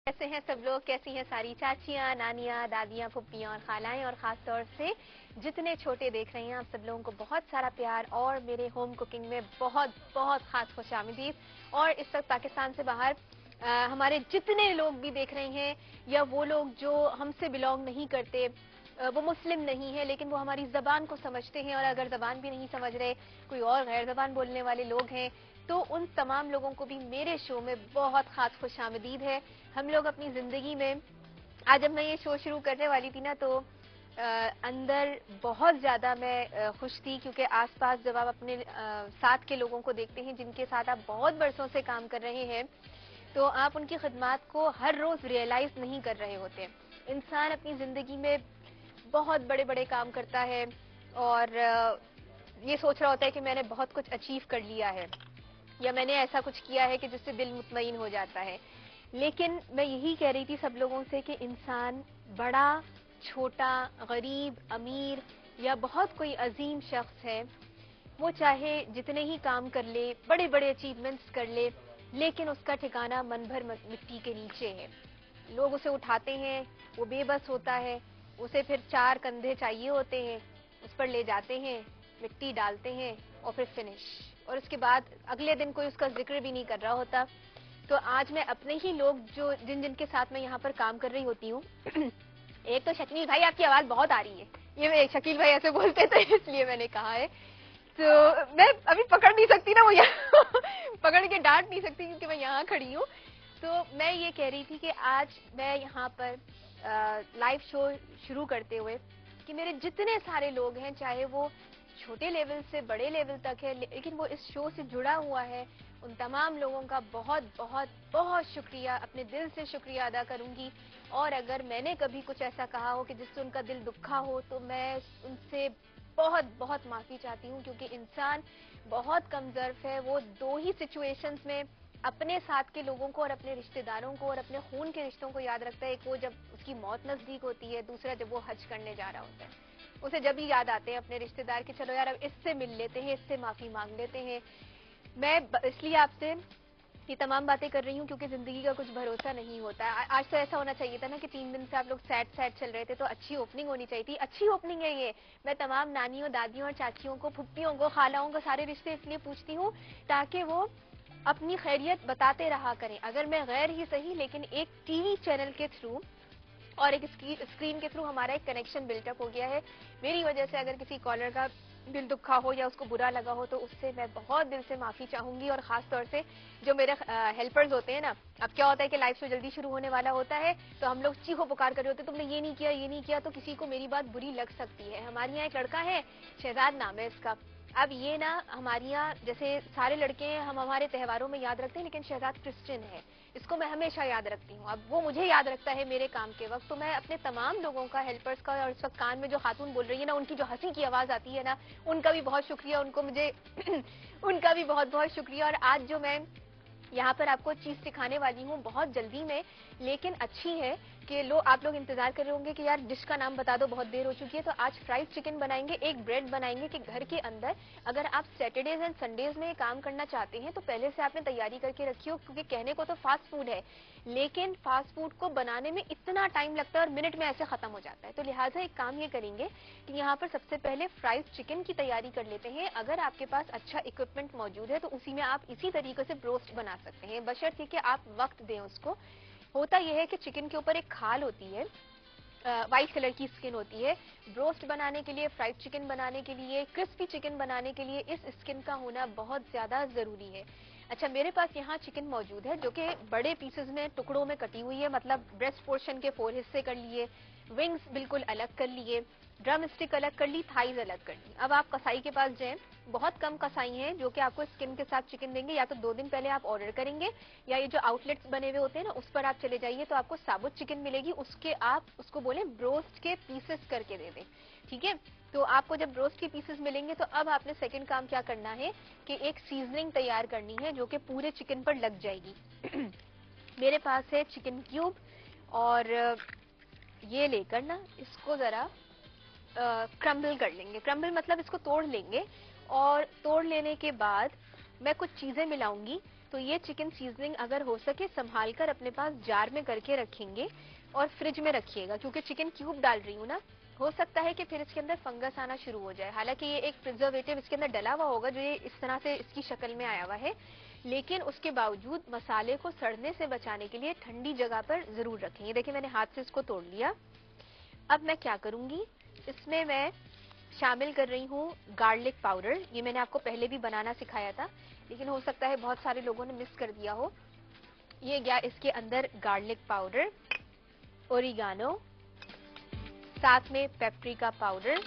कैसे हैं सब लोग, कैसी हैं सारी चाचियाँ, नानियाँ, दादियाँ, फुप्पियाँ और खालाएं, और ख़ास तौर से जितने छोटे देख रहे हैं आप सब लोगों को बहुत सारा प्यार और मेरे होम कुकिंग में बहुत बहुत ख़ास खुशामदीद। और इस वक्त पाकिस्तान से बाहर हमारे जितने लोग भी देख रहे हैं, या वो लोग जो हमसे बिलोंग नहीं करते, वो मुस्लिम नहीं है लेकिन वो हमारी ज़बान को समझते हैं, और अगर ज़बान भी नहीं समझ रहे, कोई और गैर ज़बान बोलने वाले लोग हैं, तो उन तमाम लोगों को भी मेरे शो में बहुत खास खुशामदीद है। हम लोग अपनी जिंदगी में, आज जब मैं ये शो शुरू करने वाली थी ना, तो अंदर बहुत ज्यादा मैं खुश थी, क्योंकि आसपास जब आप अपने साथ के लोगों को देखते हैं जिनके साथ आप बहुत बरसों से काम कर रहे हैं, तो आप उनकी खिदमत को हर रोज रियलाइज नहीं कर रहे होते। इंसान अपनी जिंदगी में बहुत बड़े बड़े काम करता है और ये सोच रहा होता है कि मैंने बहुत कुछ अचीव कर लिया है, या मैंने ऐसा कुछ किया है कि जिससे दिल मुतमईन हो जाता है। लेकिन मैं यही कह रही थी सब लोगों से कि इंसान बड़ा, छोटा, गरीब, अमीर या बहुत कोई अजीम शख्स है, वो चाहे जितने ही काम कर ले, बड़े बड़े अचीवमेंट्स कर ले, लेकिन उसका ठिकाना मन भर मिट्टी के नीचे है। लोग उसे उठाते हैं, वो बेबस होता है, उसे फिर चार कंधे चाहिए होते हैं, उस पर ले जाते हैं, मिट्टी डालते हैं और फिर फिनिश। और उसके बाद अगले दिन कोई उसका जिक्र भी नहीं कर रहा होता। तो आज मैं अपने ही लोग जो जिन जिन के साथ मैं यहाँ पर काम कर रही होती हूँ एक तो शकील भाई, आपकी आवाज बहुत आ रही है, ये मैं शकील भाई ऐसे बोलते थे इसलिए मैंने कहा है। तो मैं अभी पकड़ नहीं सकती ना, वो यहाँ पकड़ के डांट नहीं सकती क्योंकि मैं यहाँ खड़ी हूँ। तो मैं ये कह रही थी कि आज मैं यहाँ पर लाइव शो शुरू करते हुए कि मेरे जितने सारे लोग हैं, चाहे वो छोटे लेवल से बड़े लेवल तक है, लेकिन वो इस शो से जुड़ा हुआ है, उन तमाम लोगों का बहुत बहुत बहुत शुक्रिया, अपने दिल से शुक्रिया अदा करूंगी। और अगर मैंने कभी कुछ ऐसा कहा हो कि जिससे उनका दिल दुखा हो, तो मैं उनसे बहुत बहुत माफी चाहती हूँ, क्योंकि इंसान बहुत कम ज़र्फ है। वो दो ही सिचुएशंस में अपने साथ के लोगों को और अपने रिश्तेदारों को और अपने खून के रिश्तों को याद रखता है। एक वो जब उसकी मौत नजदीक होती है, दूसरा जब वो हज करने जा रहा होता है। उसे जब ही याद आते हैं अपने रिश्तेदार कि चलो यार अब इससे मिल लेते हैं, इससे माफी मांग लेते हैं। मैं इसलिए आपसे ये तमाम बातें कर रही हूँ क्योंकि जिंदगी का कुछ भरोसा नहीं होता है। आज तो ऐसा होना चाहिए था ना कि 3 दिन से आप लोग सैड सैड चल रहे थे, तो अच्छी ओपनिंग होनी चाहिए थी। अच्छी ओपनिंग है ये। मैं तमाम नानियों, दादियों और चाचियों को, फुप्पियों को, खालाओं को, सारे रिश्ते इसलिए पूछती हूँ ताकि वो अपनी खैरियत बताते रहा करें। अगर मैं गैर ही सही, लेकिन एक टीवी चैनल के थ्रू और एक स्क्रीन के थ्रू हमारा एक कनेक्शन बिल्टअप हो गया है। मेरी वजह से अगर किसी कॉलर का दिल दुखा हो या उसको बुरा लगा हो, तो उससे मैं बहुत दिल से माफी चाहूंगी। और खास तौर से जो मेरे हेल्पर्स होते हैं ना, अब क्या होता है कि लाइव शो जल्दी शुरू होने वाला होता है, तो हम लोग चीखो पुकार कर रहे होते हैं, तुमने ये नहीं किया, ये नहीं किया, तो किसी को मेरी बात बुरी लग सकती है। हमारे यहाँ एक लड़का है, शहजाद नाम है इसका। अब ये ना, हमारे यहाँ जैसे सारे लड़के हैं हम हमारे त्योहारों में याद रखते हैं, लेकिन शहजाद क्रिश्चियन है, इसको मैं हमेशा याद रखती हूँ। अब वो मुझे याद रखता है मेरे काम के वक्त। तो मैं अपने तमाम लोगों का, हेल्पर्स का, और इस वक्त कान में जो खातून बोल रही है ना, उनकी जो हंसी की आवाज आती है ना, उनका भी बहुत शुक्रिया, उनको मुझे उनका भी बहुत बहुत शुक्रिया। और आज जो मैं यहाँ पर आपको चीज सिखाने वाली हूँ बहुत जल्दी में, लेकिन अच्छी है कि आप लोग इंतजार कर रहे होंगे कि यार डिश का नाम बता दो, बहुत देर हो चुकी है। तो आज फ्राइड चिकन बनाएंगे, एक ब्रेड बनाएंगे कि घर के अंदर अगर आप सैटरडेज एंड संडेज में काम करना चाहते हैं तो पहले से आपने तैयारी करके रखी हो, क्योंकि कहने को तो फास्ट फूड है, लेकिन फास्ट फूड को बनाने में इतना टाइम लगता है और मिनट में ऐसे खत्म हो जाता है। तो लिहाजा एक काम ये करेंगे कि यहाँ पर सबसे पहले फ्राइड चिकन की तैयारी कर लेते हैं। अगर आपके पास अच्छा इक्विपमेंट मौजूद है तो उसी में आप इसी तरीके से ब्रोस्ट बना सकते हैं, बशर्ते कि आप वक्त दें उसको। होता यह है कि चिकन के ऊपर एक खाल होती है, व्हाइट कलर की स्किन होती है। ब्रोस्ट बनाने के लिए, फ्राइड चिकन बनाने के लिए, क्रिस्पी चिकन बनाने के लिए इस स्किन का होना बहुत ज्यादा जरूरी है। अच्छा, मेरे पास यहाँ चिकन मौजूद है जो कि बड़े पीसेस में, टुकड़ों में कटी हुई है, मतलब ब्रेस्ट पोर्शन के 4 हिस्से कर लिए, विंग्स बिल्कुल अलग कर लिए, ड्रम स्टिक अलग कर ली, थाइज अलग कर ली। अब आप कसाई के पास जाएं, बहुत कम कसाई हैं जो कि आपको स्किन के साथ चिकन देंगे। या तो 2 दिन पहले आप ऑर्डर करेंगे, या ये जो आउटलेट्स बने हुए होते हैं ना, उस पर आप चले जाइए तो आपको साबुत चिकन मिलेगी, उसके आप उसको बोले ब्रोस्ट के पीसेस करके दे दें, ठीक है। तो आपको जब ब्रोस्ट के पीसेस मिलेंगे तो अब आपने सेकंड काम क्या करना है कि एक सीजनिंग तैयार करनी है जो कि पूरे चिकन पर लग जाएगी। मेरे पास है चिकन क्यूब, और ये लेकर ना इसको जरा क्रम्बल कर लेंगे। क्रम्बल मतलब इसको तोड़ लेंगे, और तोड़ लेने के बाद मैं कुछ चीजें मिलाऊंगी तो ये चिकन सीजनिंग अगर हो सके संभाल कर अपने पास जार में करके रखेंगे और फ्रिज में रखिएगा, क्योंकि चिकन क्यूब डाल रही हूँ ना, हो सकता है कि फिर इसके अंदर फंगस आना शुरू हो जाए। हालांकि ये एक प्रिजर्वेटिव इसके अंदर डला हुआ होगा जो ये इस तरह से इसकी शक्ल में आया हुआ है, लेकिन उसके बावजूद मसाले को सड़ने से बचाने के लिए ठंडी जगह पर जरूर रखें। ये देखिए मैंने हाथ से इसको तोड़ लिया। अब मैं क्या करूंगी, इसमें मैं शामिल कर रही हूँ गार्लिक पाउडर। ये मैंने आपको पहले भी बनाना सिखाया था, लेकिन हो सकता है बहुत सारे लोगों ने मिस कर दिया हो। ये गया इसके अंदर गार्लिक पाउडर, ओरिगानो, साथ में पेपरिका पाउडर।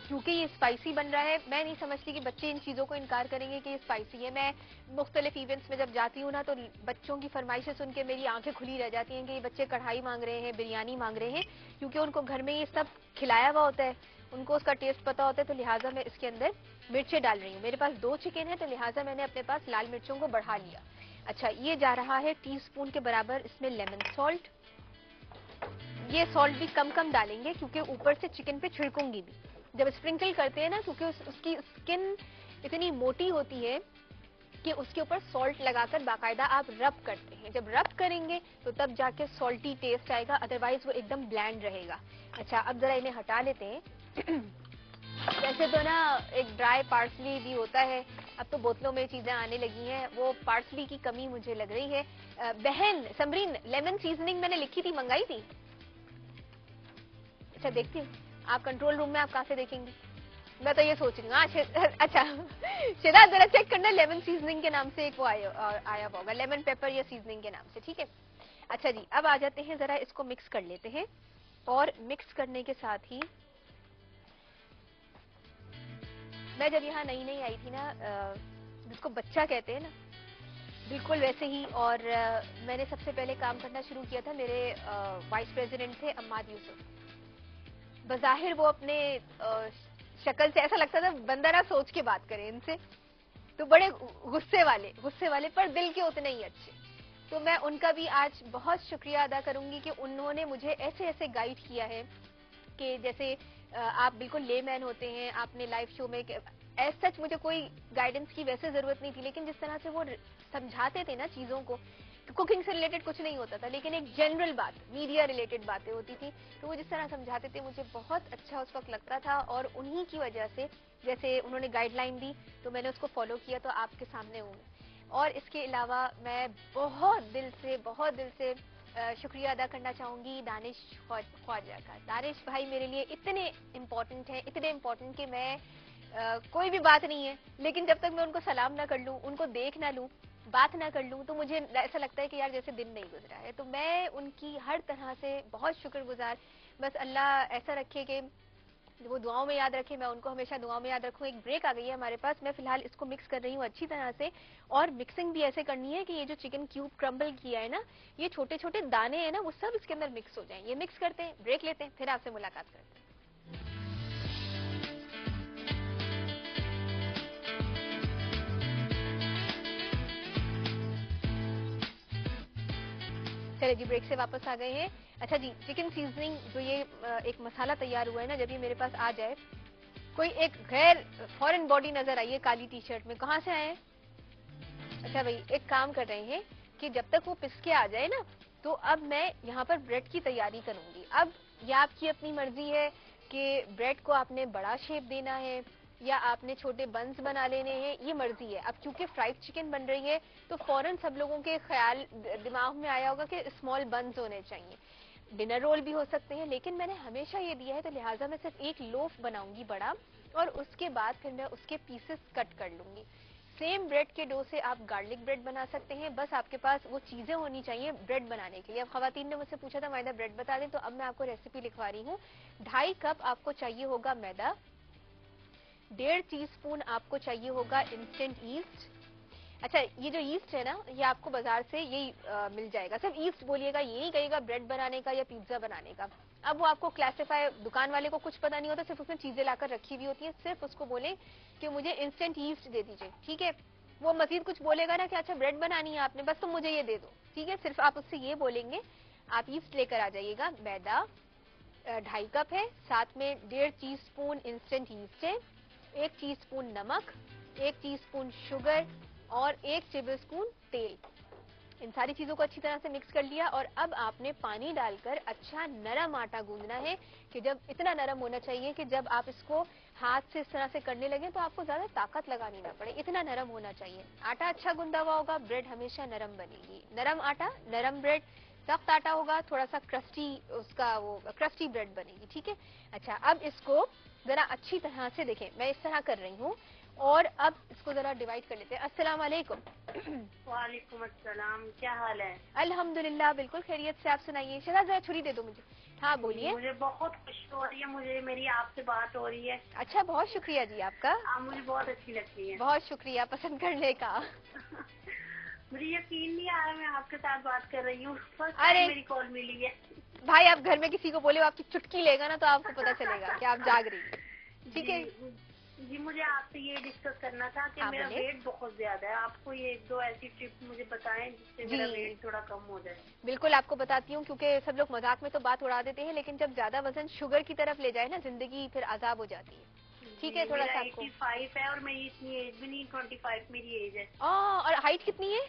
क्योंकि ये स्पाइसी बन रहा है, मैं नहीं समझती कि बच्चे इन चीजों को इनकार करेंगे कि ये स्पाइसी है। मैं मुख्तलिफ इवेंट्स में जब जाती हूँ ना, तो बच्चों की फरमाइशें सुन के मेरी आंखें खुली रह जाती हैं कि ये बच्चे कढ़ाई मांग रहे हैं, बिरयानी मांग रहे हैं, क्योंकि उनको घर में ये सब खिलाया हुआ होता है, उनको उसका टेस्ट पता होता है। तो लिहाजा मैं इसके अंदर मिर्चें डाल रही हूँ। मेरे पास 2 चिकन है, तो लिहाजा मैंने अपने पास लाल मिर्चों को बढ़ा लिया। अच्छा, ये जा रहा है टीस्पून के बराबर इसमें लेमन सॉल्ट। ये सॉल्ट भी कम कम डालेंगे, क्योंकि ऊपर से चिकन पे छिड़कूंगी भी जब स्प्रिंकल करते हैं ना, क्योंकि उसकी स्किन इतनी मोटी होती है कि उसके ऊपर सॉल्ट लगाकर बाकायदा आप रब करते हैं। जब रब करेंगे तो तब जाके सॉल्टी टेस्ट आएगा, अदरवाइज वो एकदम ब्लैंड रहेगा। अच्छा, अब जरा इन्हें हटा लेते हैं। वैसे तो ना एक ड्राई पार्सली भी होता है, अब तो बोतलों में चीजें आने लगी हैं, वो पार्सली की कमी मुझे लग रही है। बहन समरीन, लेमन सीजनिंग मैंने लिखी थी, मंगाई थी? अच्छा, देखती हूँ। आप कंट्रोल रूम में आप कहाँ से देखेंगी? मैं तो ये सोच रही हूँ। अच्छा शिदा, जरा चेक करना, लेमन सीजनिंग के नाम से एक वो आया होगा, लेमन पेपर या सीजनिंग के नाम से, ठीक है। अच्छा जी, अब आ जाते हैं, जरा इसको मिक्स कर लेते हैं। और मिक्स करने के साथ ही मैं जब यहाँ नई नई आई थी ना, जिसको बच्चा कहते हैं ना, बिल्कुल वैसे ही। और मैंने सबसे पहले काम करना शुरू किया था, मेरे वाइस प्रेसिडेंट थे अम्माद यूसुफ। बज़ाहिर वो अपने शक्ल से ऐसा लगता था बंदा ना सोच के बात करे इनसे, तो बड़े गुस्से वाले पर दिल के उतने ही अच्छे। तो मैं उनका भी आज बहुत शुक्रिया अदा करूंगी कि उन्होंने मुझे ऐसे ऐसे गाइड किया है कि जैसे आप बिल्कुल लेमैन होते हैं, आपने लाइव शो में एज सच मुझे कोई गाइडेंस की वैसे जरूरत नहीं थी, लेकिन जिस तरह से वो समझाते थे ना चीजों को, कुकिंग से रिलेटेड कुछ नहीं होता था, लेकिन एक जनरल बात, मीडिया रिलेटेड बातें होती थी, तो वो जिस तरह समझाते थे मुझे बहुत अच्छा उस वक्त लगता था। और उन्हीं की वजह से जैसे उन्होंने गाइडलाइन दी तो मैंने उसको फॉलो किया, तो आपके सामने हूँ। और इसके अलावा मैं बहुत दिल से शुक्रिया अदा करना चाहूंगी दानिश ख्वाजा का। दानिश भाई मेरे लिए इतने इम्पोर्टेंट हैं, इतने इम्पोर्टेंट कि मैं कोई भी बात नहीं है, लेकिन जब तक मैं उनको सलाम ना कर लूं, उनको देख ना लूं, बात ना कर लूं, तो मुझे ऐसा लगता है कि यार जैसे दिन नहीं गुजरा है। तो मैं उनकी हर तरह से बहुत शुक्रगुजार। बस अल्लाह ऐसा रखे कि वो दुआओं में याद रखे, मैं उनको हमेशा दुआओं में याद रखूं। एक ब्रेक आ गई है हमारे पास, मैं फिलहाल इसको मिक्स कर रही हूँ अच्छी तरह से। और मिक्सिंग भी ऐसे करनी है कि ये जो चिकन क्यूब क्रम्बल किया है ना, ये छोटे छोटे दाने हैं ना, वो सब इसके अंदर मिक्स हो जाएं। ये मिक्स करते हैं, ब्रेक लेते हैं, फिर आपसे मुलाकात करते हैं। चलिए जी, ब्रेक से वापस आ गए हैं। अच्छा जी, चिकन सीजनिंग जो ये एक मसाला तैयार हुआ है ना, जब ये मेरे पास आ जाए, कोई एक गैर फॉरेन बॉडी नजर आई है काली टी शर्ट में, कहाँ से आए हैं? अच्छा भाई, एक काम कर रहे हैं कि जब तक वो पिस के आ जाए ना, तो अब मैं यहाँ पर ब्रेड की तैयारी करूंगी। अब ये आपकी अपनी मर्जी है कि ब्रेड को आपने बड़ा शेप देना है या आपने छोटे बंस बना लेने हैं, ये मर्जी है। अब चूंकि फ्राइड चिकन बन रही है, तो फौरन सब लोगों के ख्याल दिमाग में आया होगा कि स्मॉल बंस होने चाहिए। डिनर रोल भी हो सकते हैं, लेकिन मैंने हमेशा ये दिया है, तो लिहाजा मैं सिर्फ एक लोफ बनाऊंगी बड़ा, और उसके बाद फिर मैं उसके पीसेस कट कर लूंगी। सेम ब्रेड के डो से आप गार्लिक ब्रेड बना सकते हैं, बस आपके पास वो चीजें होनी चाहिए ब्रेड बनाने के लिए। अब खवातीन ने मुझसे पूछा था मैदा ब्रेड बता दें, तो अब मैं आपको रेसिपी लिखवा रही हूँ। 2.5 कप आपको चाहिए होगा मैदा, 1.5 टीस्पून आपको चाहिए होगा इंस्टेंट ईस्ट। अच्छा, ये जो ईस्ट है ना, ये आपको बाजार से यही मिल जाएगा। सिर्फ ईस्ट बोलिएगा, ये नहीं कहिएगा ब्रेड बनाने का या पिज्जा बनाने का। अब वो आपको क्लासिफाई, दुकान वाले को कुछ पता नहीं होता, सिर्फ उसने चीजें लाकर रखी हुई होती है, सिर्फ उसको बोले कि मुझे इंस्टेंट ईस्ट दे दीजिए, ठीक है। वो मजीद कुछ बोलेगा ना कि अच्छा ब्रेड बनानी है आपने, बस तुम मुझे ये दे दो, ठीक है। सिर्फ आप उससे ये बोलेंगे, आप ईस्ट लेकर आ जाइएगा। मैदा 2.5 कप है, साथ में 1.5 टीस्पून इंस्टेंट ईस्ट है, 1 टीस्पून नमक, 1 टीस्पून शुगर, और 1 टेबल स्पून तेल। इन सारी चीजों को अच्छी तरह से मिक्स कर लिया और अब आपने पानी डालकर अच्छा नरम आटा गूंदना है कि जब इतना नरम होना चाहिए कि जब आप इसको हाथ से इस तरह से करने लगे तो आपको ज्यादा ताकत लगानी ना पड़े, इतना नरम होना चाहिए। आटा अच्छा गूंदा हुआ होगा, ब्रेड हमेशा नरम बनेगी। नरम आटा, नरम ब्रेड। सख्त आटा होगा, थोड़ा सा क्रस्टी, उसका वो क्रस्टी ब्रेड बनेगी। ठीक है। अच्छा, अब इसको जरा अच्छी तरह से देखें, मैं इस तरह कर रही हूँ और अब इसको जरा डिवाइड कर लेते हैं। अस्सलाम वालेकुम। वालेकुम अस्सलाम, क्या हाल है? अल्हम्दुलिल्लाह, बिल्कुल खैरियत से। आप सुनाइए। शहजाद जरा छुरी दे दो मुझे। हाँ बोलिए। मुझे बहुत खुशी हो रही है, मुझे मेरी आपसे बात हो रही है। अच्छा, बहुत शुक्रिया जी आपका। आप मुझे बहुत अच्छी लगती है। बहुत शुक्रिया पसंद करने का। मुझे यकीन नहीं आ रहा मैं आपके साथ बात कर रही हूँ। फर्स्ट अरे टाइम मेरी कॉल मिली है। भाई, आप घर में किसी को बोले, वो आपकी चुटकी लेगा ना तो आपको पता चलेगा कि आप जाग रही हैं। ठीक है जी, मुझे आपसे ये डिस्कस करना था कि मेरा वेट बहुत ज्यादा है। आपको ये 1-2 ऐसी टिप मुझे बताएं जिससे मेरा वेट थोड़ा कम हो जाए। बिल्कुल आपको बताती हूँ, क्योंकि सब लोग मजाक में तो बात उड़ा देते हैं, लेकिन जब ज्यादा वजन शुगर की तरफ ले जाए ना, जिंदगी फिर अजाब हो जाती है। ठीक है, थोड़ा सा आपको। 85 है और मेरी इतनी एज भी नहीं, 25 मेरी एज है। और हाइट कितनी है?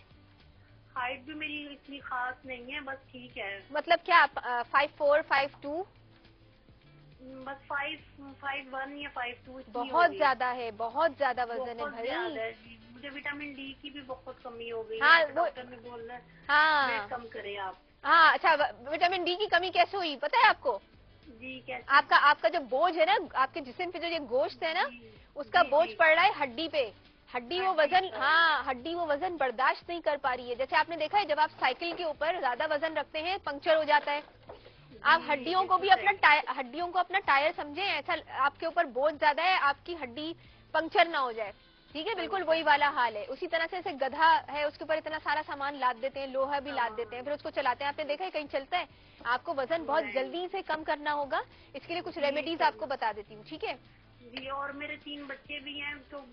हाइट भी मेरी इतनी खास नहीं है, बस ठीक है। मतलब क्या 5'4", 5'2"? बस 5'1" या 5'2". बहुत ज्यादा है, बहुत ज्यादा वजन है भाई। ज्यादा है जी। मुझे विटामिन डी की भी बहुत कमी हो गई हाँ, है। डॉक्टर ने बोला है हाँ कम करें आप। हाँ। अच्छा, विटामिन डी की कमी कैसे हुई पता है आपको? जी, कैसे? आपका जो बोझ है ना, आपके जिस्म पे जो ये गोश्त है ना, उसका बोझ पड़ रहा है हड्डी पे। हड्डी वो वजन, हाँ, हड्डी वो वजन बर्दाश्त नहीं कर पा रही है। जैसे आपने देखा है, जब आप साइकिल के ऊपर ज्यादा वजन रखते हैं, पंक्चर हो जाता है। आप हड्डियों को भी हड्डियों को अपना टायर समझे, ऐसा आपके ऊपर बोझ ज्यादा है, आपकी हड्डी पंक्चर ना हो जाए। ठीक है, बिल्कुल वही वाला हाल है। उसी तरह से जैसे गधा है, उसके ऊपर इतना सारा सामान लाद देते हैं, लोहा भी लाद देते हैं, फिर उसको चलाते हैं। आपने देखा है कहीं चलता है? आपको वजन बहुत जल्दी से कम करना होगा, इसके लिए कुछ रेमेडीज आपको बता देती हूँ। ठीक है जी। और मेरे 3 बच्चे भी हैं, तो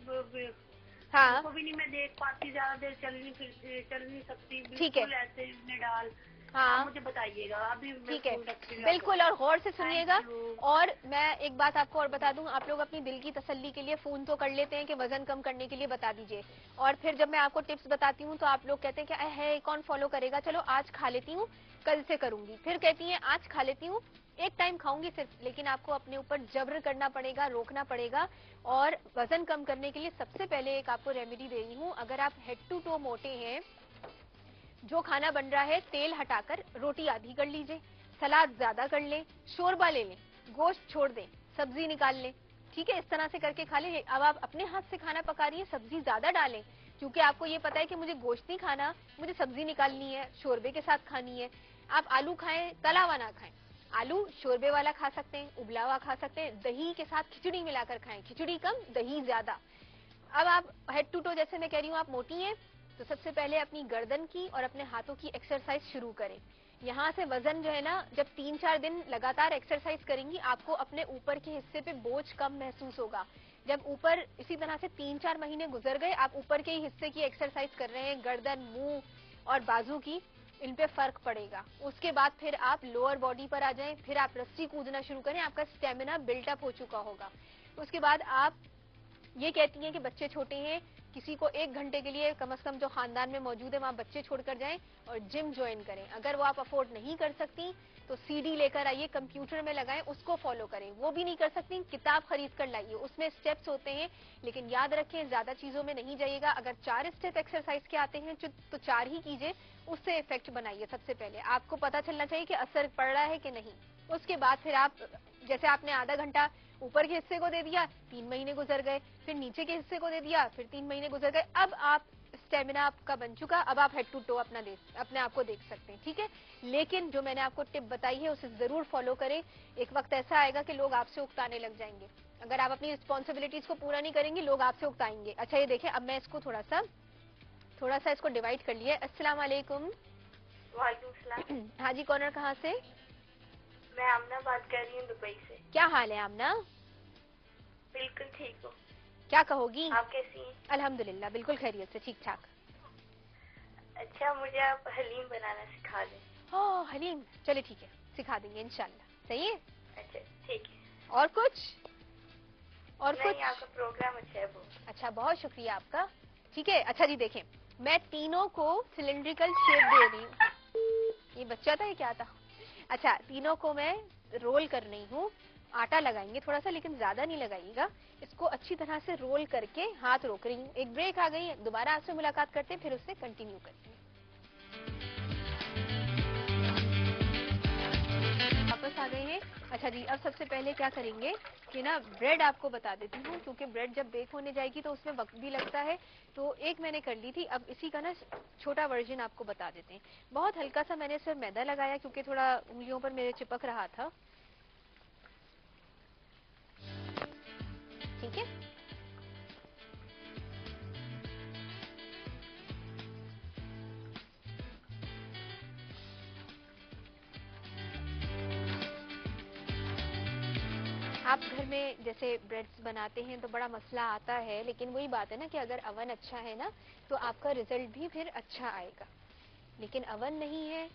हाँ, उनको भी नहीं मैं देख पाती, ज्यादा देर चल नहीं सकती। ठीक है, ऐसे डाल। हाँ मुझे बताइएगा अभी। ठीक है, बिल्कुल, और गौर से सुनिएगा। और मैं एक बात आपको और बता दूं, आप लोग अपनी दिल की तसल्ली के लिए फोन तो कर लेते हैं कि वजन कम करने के लिए बता दीजिए, और फिर जब मैं आपको टिप्स बताती हूँ तो आप लोग कहते हैं कि है कौन फॉलो करेगा, चलो आज खा लेती हूँ, कल से करूंगी। फिर कहती है आज खा लेती हूँ, एक टाइम खाऊंगी सिर्फ, लेकिन आपको अपने ऊपर जबर करना पड़ेगा, रोकना पड़ेगा। और वजन कम करने के लिए सबसे पहले एक आपको रेमेडी दे रही हूँ। अगर आप हेड टू टो मोटे हैं, जो खाना बन रहा है तेल हटाकर रोटी आधी कर लीजिए, सलाद ज्यादा कर लें, शोरबा ले लें, गोश्त छोड़ दें, सब्जी निकाल लें। ठीक है, इस तरह से करके खा लें। अब आप अपने हाथ से खाना पका रही है, सब्जी ज्यादा डालें, क्योंकि आपको ये पता है कि मुझे गोश्त नहीं खाना, मुझे सब्जी निकालनी है, शोरबे के साथ खानी है। आप आलू खाएं, तला हुआ ना खाएं। आलू शोरबे वाला खा सकते हैं, उबला हुआ खा सकते हैं, दही के साथ खिचड़ी मिलाकर खाएं, खिचड़ी कम दही ज्यादा। अब आप हेड टू टो, जैसे मैं कह रही हूँ, आप मोटी हैं तो सबसे पहले अपनी गर्दन की और अपने हाथों की एक्सरसाइज शुरू करें। यहाँ से वजन जो है ना, जब 3-4 दिन लगातार एक्सरसाइज करेंगी, आपको अपने ऊपर के हिस्से पे बोझ कम महसूस होगा। जब ऊपर इसी तरह से 3-4 महीने गुजर गए, आप ऊपर के ही हिस्से की एक्सरसाइज कर रहे हैं, गर्दन, मुंह और बाजू की, इन पे फर्क पड़ेगा। उसके बाद फिर आप लोअर बॉडी पर आ जाएं, फिर आप रस्सी कूदना शुरू करें, आपका स्टेमिना बिल्टअप हो चुका होगा। उसके बाद आप ये कहती हैं कि बच्चे छोटे हैं, किसी को 1 घंटे के लिए कम से कम जो खानदान में मौजूद है वहाँ बच्चे छोड़कर जाएं और जिम ज्वाइन करें। अगर वो आप अफोर्ड नहीं कर सकती तो सीडी लेकर आइए, कंप्यूटर में लगाएं, उसको फॉलो करें। वो भी नहीं कर सकती, किताब खरीद कर लाइए, उसमें स्टेप्स होते हैं, लेकिन याद रखें ज्यादा चीजों में नहीं जाइएगा। अगर 4 स्टेप एक्सरसाइज के आते हैं तो 4 ही कीजिए, उससे इफेक्ट बनाइए। सबसे पहले आपको पता चलना चाहिए कि असर पड़ रहा है कि नहीं। उसके बाद फिर आप, जैसे आपने आधा घंटा ऊपर के हिस्से को दे दिया, 3 महीने गुजर गए, फिर नीचे के हिस्से को दे दिया, फिर 3 महीने गुजर गए, अब आप स्टेमिना आपका बन चुका, अब आप हेड टू टो अपने आप को देख सकते हैं। ठीक है, लेकिन जो मैंने आपको टिप बताई है उसे जरूर फॉलो करें। एक वक्त ऐसा आएगा कि लोग आपसे उकताने लग जाएंगे। अगर आप अपनी रिस्पॉन्सिबिलिटीज को पूरा नहीं करेंगे, लोग आपसे उकताएंगे। अच्छा, ये देखें, अब मैं इसको थोड़ा सा इसको डिवाइड कर लिया। अस्सलाम वालेकुम। वालेकुम सलाम। हाँ जी, कॉर्नर कहाँ से? मैं आमना बात कर रही हूँ दुबई से। क्या हाल है आमना? बिल्कुल ठीक हो। क्या कहोगी? आप कैसी हैं? अल्हम्दुलिल्लाह, बिल्कुल खैरियत से, ठीक ठाक। अच्छा, मुझे आप हलीम बनाना सिखा दें। ओह हलीम, चले ठीक है, सिखा देंगे इंशाल्लाह। सही है? अच्छा ठीक है। और कुछ? और नहीं, कुछ? आपका प्रोग्राम अच्छा है बहुत। अच्छा, बहुत शुक्रिया आपका। ठीक है। अच्छा जी देखें, मैं तीनों को सिलिंड्रिकल शेप दे रही हूँ। ये बच्चा था, ये क्या था? अच्छा, तीनों को मैं रोल कर रही हूँ। आटा लगाएंगे थोड़ा सा, लेकिन ज्यादा नहीं लगाइएगा। इसको अच्छी तरह से रोल करके हाथ रोक रही हूँ। एक ब्रेक आ गई, दोबारा आपसे मुलाकात करते हैं, फिर उससे कंटिन्यू करते हैं। वापस आ गए हैं। अच्छा जी, अब सबसे पहले क्या करेंगे कि ना, ब्रेड आपको बता देती हूँ, क्योंकि ब्रेड जब बेक होने जाएगी तो उसमें वक्त भी लगता है। तो एक मैंने कर ली थी, अब इसी का ना छोटा वर्जन आपको बता देते हैं। बहुत हल्का सा मैंने सिर्फ मैदा लगाया, क्योंकि थोड़ा उंगलियों पर मेरे चिपक रहा था। ठीक है, आप घर में जैसे ब्रेड्स बनाते हैं तो बड़ा मसला आता है, लेकिन वही बात है ना कि अगर अवन अच्छा है ना तो आपका रिजल्ट भी फिर अच्छा आएगा। लेकिन अवन नहीं है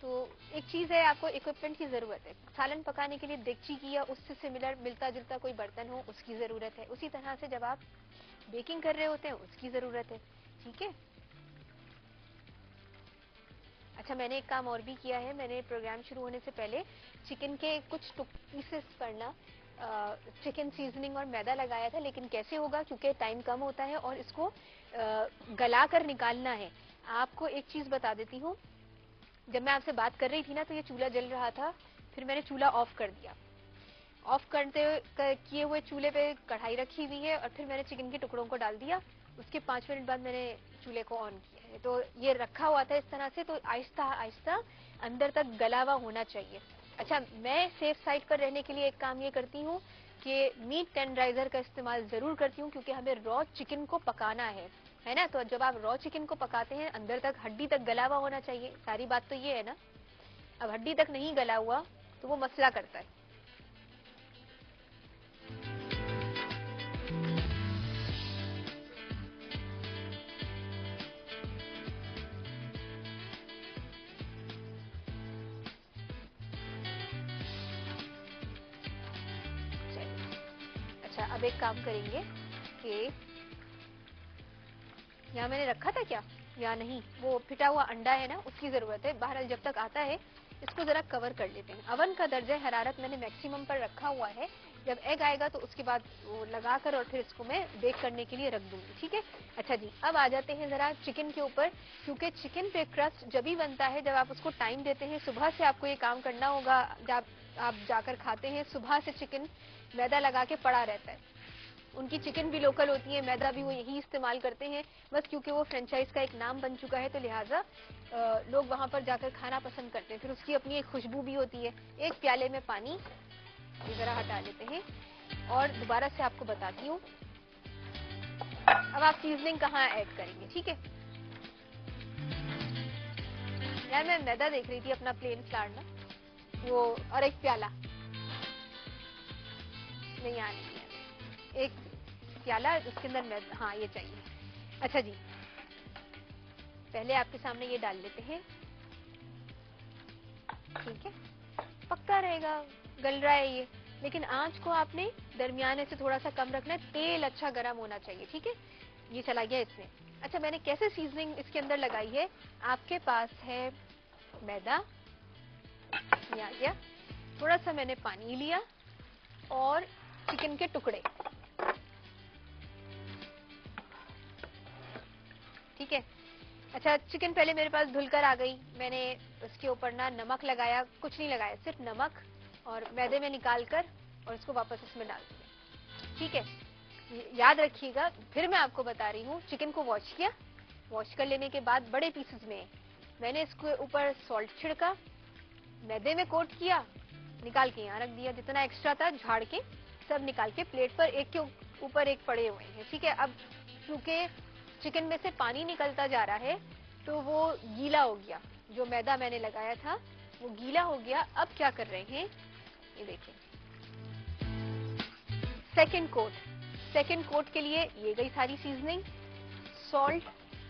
तो एक चीज है, आपको इक्विपमेंट की जरूरत है। सालन पकाने के लिए देगची की या उससे सिमिलर मिलता जुलता कोई बर्तन हो, उसकी जरूरत है। उसी तरह से जब आप बेकिंग कर रहे होते हैं उसकी जरूरत है। ठीक है। अच्छा, मैंने एक काम और भी किया है। मैंने प्रोग्राम शुरू होने से पहले चिकन के कुछ पीसेस पर ना चिकन सीजनिंग और मैदा लगाया था, लेकिन कैसे होगा, क्योंकि टाइम कम होता है और इसको गला कर निकालना है। आपको एक चीज बता देती हूँ, जब मैं आपसे बात कर रही थी ना तो ये चूल्हा जल रहा था, फिर मैंने चूल्हा ऑफ कर दिया। ऑफ करते किए हुए चूल्हे पे कढ़ाई रखी हुई है और फिर मैंने चिकन के टुकड़ों को डाल दिया। उसके 5 मिनट बाद मैंने चूल्हे को ऑन किया है। तो ये रखा हुआ था इस तरह से, तो आहिस्ता आहिस्ता अंदर तक गला हुआ होना चाहिए। अच्छा, मैं सेफ साइड पर रहने के लिए एक काम ये करती हूँ कि मीट टेंडराइजर का इस्तेमाल जरूर करती हूँ, क्योंकि हमें रॉ चिकन को पकाना है ना। तो जब आप रॉ चिकन को पकाते हैं अंदर तक हड्डी तक गला हुआ होना चाहिए। सारी बात तो ये है ना। अब हड्डी तक नहीं गला हुआ तो वो मसला करता है। अच्छा, अब एक काम करेंगे कि यहाँ मैंने रखा था क्या या नहीं, वो फिटा हुआ अंडा है ना, उसकी जरूरत है। बहरहाल जब तक आता है इसको जरा कवर कर लेते हैं। अवन का दर्जा हरारत मैंने मैक्सिमम पर रखा हुआ है। जब एग आएगा तो उसके बाद वो लगाकर और फिर इसको मैं बेक करने के लिए रख दूंगी। ठीक है। अच्छा जी, अब आ जाते हैं जरा चिकन के ऊपर, क्योंकि चिकन पे क्रस्ट जब ही बनता है जब आप उसको टाइम देते हैं। सुबह से आपको ये काम करना होगा। जब आप जाकर खाते हैं सुबह से चिकन मैदा लगा के पड़ा रहता है। उनकी चिकन भी लोकल होती है, मैदा भी वो यही इस्तेमाल करते हैं। बस क्योंकि वो फ्रेंचाइज का एक नाम बन चुका है तो लिहाजा लोग वहां पर जाकर खाना पसंद करते हैं। फिर उसकी अपनी एक खुशबू भी होती है। एक प्याले में पानी ये जरा हटा लेते हैं और दोबारा से आपको बताती हूँ। अब आप सीजनिंग कहाँ ऐड करेंगे। ठीक है यार, मैं मैदा देख रही थी अपना प्लेन फ्लावर ना, वो और एक प्याला नहीं आने दिया। एक प्याला उसके अंदर मैदा, हाँ ये चाहिए। अच्छा जी, पहले आपके सामने ये डाल लेते हैं। ठीक है, पक्का रहेगा, गल रहा है ये, लेकिन आंच को आपने दरमियाने से थोड़ा सा कम रखना है। तेल अच्छा गर्म होना चाहिए। ठीक है, ये चला गया इसमें। अच्छा, मैंने कैसे सीजनिंग इसके अंदर लगाई है। आपके पास है मैदा, ये आ गया। थोड़ा सा मैंने पानी लिया और चिकन के टुकड़े। ठीक है। अच्छा, चिकन पहले मेरे पास धुलकर आ गई। मैंने उसके ऊपर ना नमक लगाया, कुछ नहीं लगाया, सिर्फ नमक और मैदे में निकाल कर और इसको वापस इसमें डाल दिया। ठीक है, याद रखिएगा, फिर मैं आपको बता रही हूँ। चिकन को वॉश किया, वॉश कर लेने के बाद बड़े पीसेस में मैंने इसके ऊपर सॉल्ट छिड़का, मैदे में कोट किया, निकाल के यहाँ रख दिया। जितना एक्स्ट्रा था झाड़ के सब निकाल के प्लेट पर एक के ऊपर एक पड़े हुए हैं। ठीक है, अब क्योंकि चिकन में से पानी निकलता जा रहा है तो वो गीला हो गया। जो मैदा मैंने लगाया था वो गीला हो गया। अब क्या कर रहे हैं, ये देखिए, सेकंड कोट के लिए ये गई सारी सीजनिंग। सॉल्ट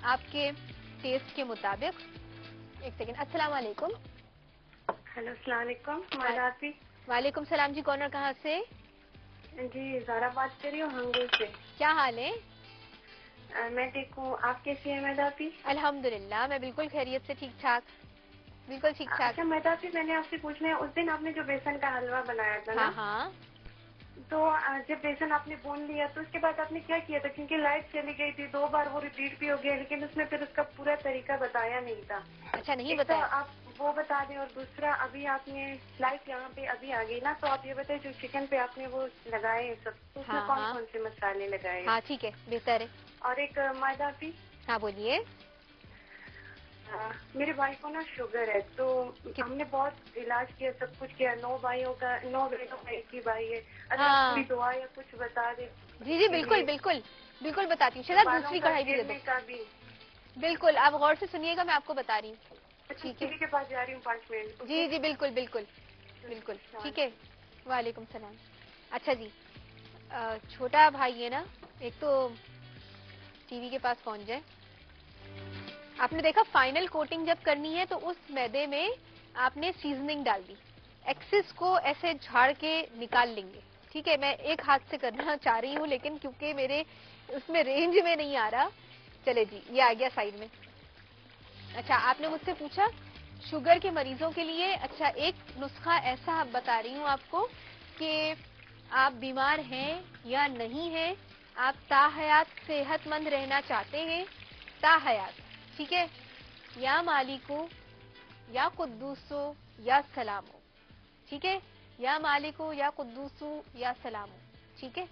आपके टेस्ट के मुताबिक। एक सेकंड, अस्सलाम वालेकुम। हेलो, अस्सलाम वालेकुम। वालेकुम सलाम जी, कौन और कहाँ से? जी, ज़ारा बात कर रही हूँ हंगोल से। क्या हाल है? मैं ठीक हूँ, आप कैसी है मैदाफी? अल्हम्दुलिल्लाह, मैं बिल्कुल खैरियत से ठीक ठाक, बिल्कुल ठीक ठाक। अच्छा मैदाफी, मैंने आपसे पूछना है, उस दिन आपने जो बेसन का हलवा बनाया था हाँ ना, हाँ। तो जब बेसन आपने भून लिया तो उसके बाद आपने क्या किया था? क्योंकि लाइट चली गई थी, 2 बार वो रिपीट भी हो गया, लेकिन उसमें फिर उसका पूरा तरीका बताया नहीं था। अच्छा, नहीं एक तो बताया? आप वो बता दें, और दूसरा अभी आपने लाइट यहाँ पे अभी आ गई ना, तो आप ये बताइए जो चिकन पे आपने वो लगाए सब, तो उसमें हाँ कौन हाँ कौन से मसाले लगाए? हाँ, ठीक है, बेहतर है। और एक मैदाफी, हाँ बोलिए। मेरे भाई को ना शुगर है, तो हमने बहुत इलाज किया, सब कुछ किया, 9 भाइयों का 9 बहनों का एक ही भाई है। अगर आप हाँ थोड़ी दुआ या कुछ बता दे जी जी, उसके बिल्कुल लिए। बिल्कुल, बिल्कुल बताती हूँ। तो शहजाद, बालों दूसरी का कढ़ाई भी दे दो। गिरने का भी। बिल्कुल, आप गौर से सुनिएगा, मैं आपको बता रही हूँ। अच्छा, ठीक है, टीवी के पास जा रही हूँ 5 मिनट, ओके। जी जी, बिल्कुल बिल्कुल बिल्कुल, ठीक है। वालेकुम सलाम। अच्छा जी, छोटा भाई है ना, एक तो टीवी के पास पहुंच जाए। आपने देखा, फाइनल कोटिंग जब करनी है तो उस मैदे में आपने सीजनिंग डाल दी, एक्सेस को ऐसे झाड़ के निकाल लेंगे। ठीक है, मैं एक हाथ से करना चाह रही हूँ, लेकिन क्योंकि मेरे उसमें रेंज में नहीं आ रहा। चले जी, ये आ गया साइड में। अच्छा, आपने मुझसे पूछा शुगर के मरीजों के लिए। अच्छा, एक नुस्खा ऐसा बता रही हूँ आपको कि आप बीमार हैं या नहीं हैं, आप ताहयात सेहतमंद रहना चाहते हैं, ताहयात, ठीक है, या मालिको या कुद्दूसो या सलामो, ठीक है, या मालिको या कुद्दूसो या सलामो, ठीक है।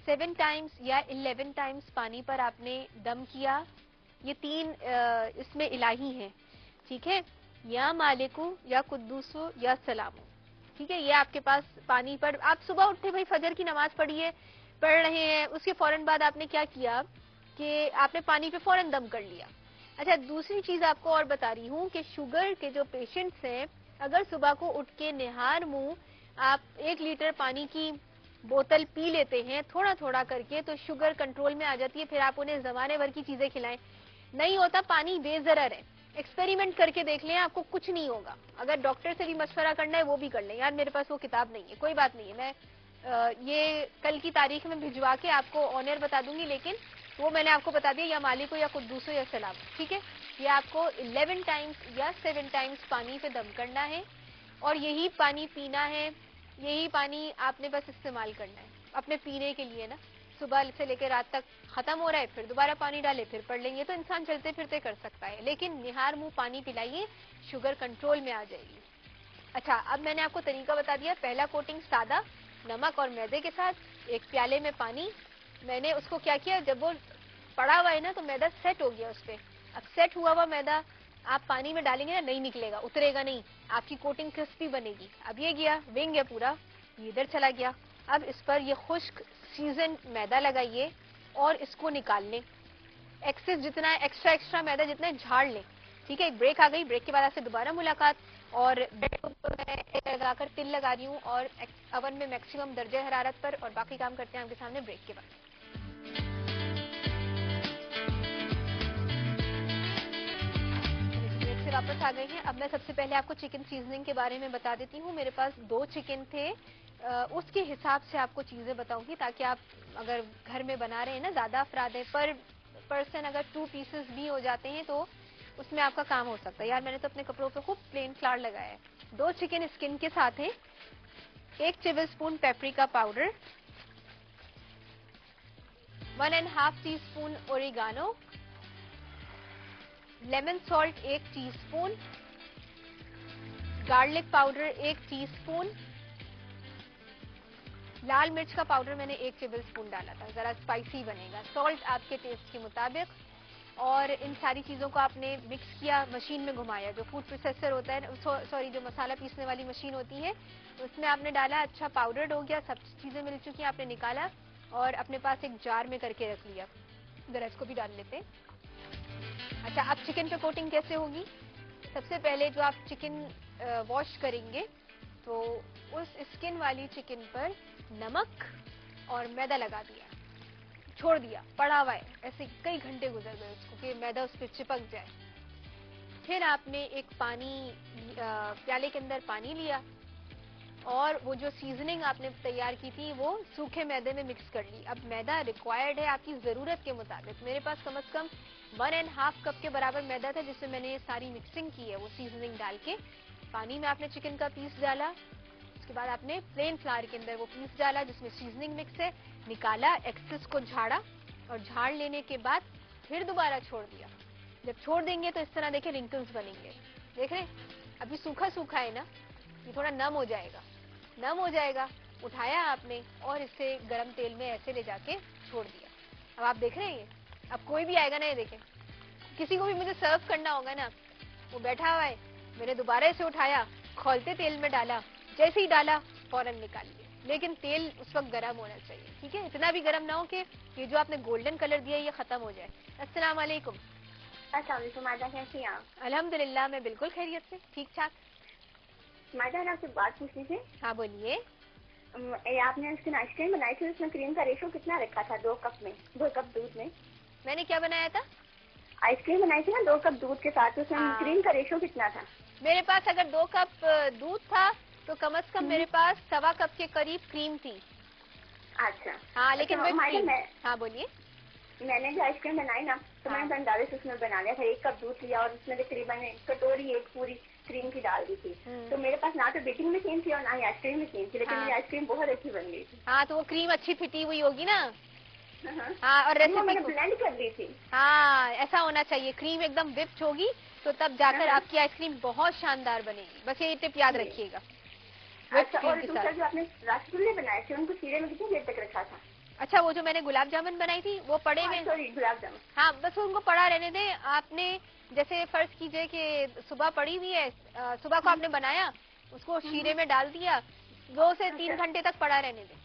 7 टाइम्स या 11 टाइम्स पानी पर आपने दम किया। ये 3 इसमें इलाही हैं, ठीक है, या मालिकू या कुद्दूसो या सलामो, ठीक है। ये आपके पास पानी पर, आप सुबह उठते भाई फजर की नमाज पढ़ रहे हैं, उसके फौरन बाद आपने क्या किया कि आपने पानी पे फौरन दम कर लिया। अच्छा, दूसरी चीज आपको और बता रही हूँ कि शुगर के जो पेशेंट्स हैं, अगर सुबह को उठ के निहार मुंह आप 1 लीटर पानी की बोतल पी लेते हैं थोड़ा थोड़ा करके, तो शुगर कंट्रोल में आ जाती है। फिर आप उन्हें जमाने भर की चीजें खिलाएं, नहीं होता, पानी बेजरर है। एक्सपेरिमेंट करके देख लें, आपको कुछ नहीं होगा। अगर डॉक्टर से भी मशवरा करना है वो भी कर लें। यार मेरे पास वो किताब नहीं है, कोई बात नहीं है, मैं ये कल की तारीख में भिजवा के आपको ऑनर बता दूंगी, लेकिन वो मैंने आपको बता दिया, या मालिको या कुद्दूसो या सलाम, ठीक है। ये आपको 11 टाइम्स या 7 टाइम्स पानी पे दम करना है, और यही पानी पीना है, यही पानी आपने बस इस्तेमाल करना है अपने पीने के लिए ना। सुबह से लेकर रात तक खत्म हो रहा है, फिर दोबारा पानी डाले, फिर पढ़ लेंगे, तो इंसान चलते फिरते कर सकता है, लेकिन निहार मुंह पानी पिलाइए, शुगर कंट्रोल में आ जाएगी। अच्छा, अब मैंने आपको तरीका बता दिया। पहला कोटिंग सादा नमक और मैदे के साथ, 1 प्याले में पानी। मैंने उसको क्या किया, जब वो पड़ा हुआ है ना तो मैदा सेट हो गया उस पर। अब सेट हुआ हुआ मैदा आप पानी में डालेंगे ना, नहीं निकलेगा, उतरेगा नहीं, आपकी कोटिंग क्रिस्पी बनेगी। अब ये गया, विंग है पूरा, ये इधर चला गया। अब इस पर ये खुश्क सीजन मैदा लगाइए और इसको निकाल लें। एक्सेस जितना है, एक्स्ट्रा मैदा जितना है झाड़ लें, ठीक है। एक ब्रेक आ गई, ब्रेक के बाद आपसे दोबारा मुलाकात। और ब्रेड को मैं लगाकर तिल लगा रही हूँ, और अवन में मैक्सिमम दर्जे हरारत पर, और बाकी काम करते हैं आपके सामने ब्रेक के बाद। से वापस आ गए हैं। अब मैं सबसे पहले आपको चिकन सीजनिंग के बारे में बता देती हूँ। मेरे पास 2 चिकन थे, उसके हिसाब से आपको चीजें बताऊंगी, ताकि आप अगर घर में बना रहे हैं ना, ज्यादा अफराद है, पर पर्सन अगर 2 पीसेस भी हो जाते हैं तो उसमें आपका काम हो सकता है। यार मैंने तो अपने कपड़ों पे खूब प्लेन फ्लावर लगाया है। 2 चिकन स्किन के साथ है, 1 tablespoon paprika powder, 1.5 teaspoon oregano, lemon salt 1 teaspoon, garlic powder 1 teaspoon, लाल मिर्च का पाउडर मैंने 1 टेबल स्पून डाला था, जरा स्पाइसी बनेगा। सॉल्ट आपके टेस्ट के मुताबिक। और इन सारी चीजों को आपने मिक्स किया, मशीन में घुमाया, जो फूड प्रोसेसर होता है, सॉरी जो मसाला पीसने वाली मशीन होती है, उसमें आपने डाला। अच्छा, पाउडर्ड हो गया, सब चीजें मिल चुकी हैं, आपने निकाला और अपने पास एक जार में करके रख लिया। जरा इसको भी डाल लेते हैं। अच्छा, अब चिकन पे कोटिंग कैसे होगी? सबसे पहले जो आप चिकन वॉश करेंगे, तो उस स्किन वाली चिकन पर नमक और मैदा लगा दिया, छोड़ दिया, पड़ा हुआ है, ऐसे कई घंटे गुजर गए उसको कि मैदा उस पर चिपक जाए। फिर आपने एक पानी प्याले के अंदर पानी लिया और वो जो सीजनिंग आपने तैयार की थी वो सूखे मैदे में मिक्स कर ली। अब मैदा रिक्वायर्ड है आपकी जरूरत के मुताबिक। मेरे पास कम से कम 1.5 कप के बराबर मैदा था, जिसमें मैंने ये सारी मिक्सिंग की है वो सीजनिंग डाल के। पानी में आपने चिकन का पीस डाला, उसके बाद आपने प्लेन फ्लावर के अंदर वो पीस डाला जिसमें सीजनिंग मिक्स है, निकाला, एक्सेस को झाड़ा और झाड़ लेने के बाद फिर दोबारा छोड़ दिया। जब छोड़ देंगे तो इस तरह देखें रिंकल्स बनेंगे, देख रहे हैं। अभी सूखा सूखा है ना, ये थोड़ा नम हो जाएगा, नम हो जाएगा। उठाया आपने और इसे गरम तेल में ऐसे ले जाके छोड़ दिया। अब आप देख रहे हैं, ये अब कोई भी आएगा ना, ये देखें, किसी को भी मुझे सर्व करना होगा ना, वो बैठा हुआ है, मैंने दोबारा इसे उठाया, खौलते तेल में डाला, जैसे ही डाला फौरन निकाल लिया। लेकिन तेल उस वक्त गर्म होना चाहिए, ठीक है, इतना भी गर्म ना हो कि ये जो आपने गोल्डन कलर दिया ये खत्म हो जाए। अस्सलाम वालेकुम। माजा, कैसी हैं आप? अल्हम्दुलिल्लाह, मैं बिल्कुल खैरियत से, ठीक ठाक। माजा, आपसे बात पूछनी थी। हाँ बोलिए। आपने उसकी आइसक्रीम बनाई थी, उसमें क्रीम का रेशो कितना रखा था? 2 कप में, 2 कप दूध में। मैंने क्या बनाया था? आइसक्रीम बनाई थी ना 2 कप दूध के साथ, उसमें क्रीम का रेशो कितना था? मेरे पास अगर 2 कप दूध था तो कम से कम मेरे पास 1.25 कप के करीब क्रीम थी। अच्छा। हाँ, लेकिन हाँ बोलिए। मैंने जो आइसक्रीम बनाई ना, तो मैंने अंदाजे से उसमें बना लिया था। 1 कप दूध लिया और उसमें तकरीबन कटोरी 1 पूरी क्रीम की डाल दी थी। तो मेरे पास ना तो बेकिंग मशीन थी और ना ही आइसक्रीम मशीन थी, लेकिन मेरी आइसक्रीम बहुत अच्छी बन गई थी। हाँ, तो वो क्रीम अच्छी फिटी हुई होगी ना। हाँ, और रेसिपी मैंने ब्लेंड कर दी थी। हाँ, ऐसा होना चाहिए, क्रीम एकदम विप्ड होगी तो तब जाकर आपकी आइसक्रीम बहुत शानदार बनेगी। बस ये टिप याद रखिएगा। अच्छा, और दूसरा जो आपने रसगुल्ले बनाए थे, उनको शीरे में कितनी देर तक रखा था? अच्छा, वो जो मैंने गुलाब जामुन बनाई थी वो पड़े में, सॉरी गुलाब जामुन, हाँ बस उनको पड़ा रहने दें। आपने जैसे फर्ज कीजिए कि सुबह पड़ी हुई है, सुबह को आपने बनाया, उसको शीरे में डाल दिया, 2 से 3 घंटे तक पड़ा रहने दें।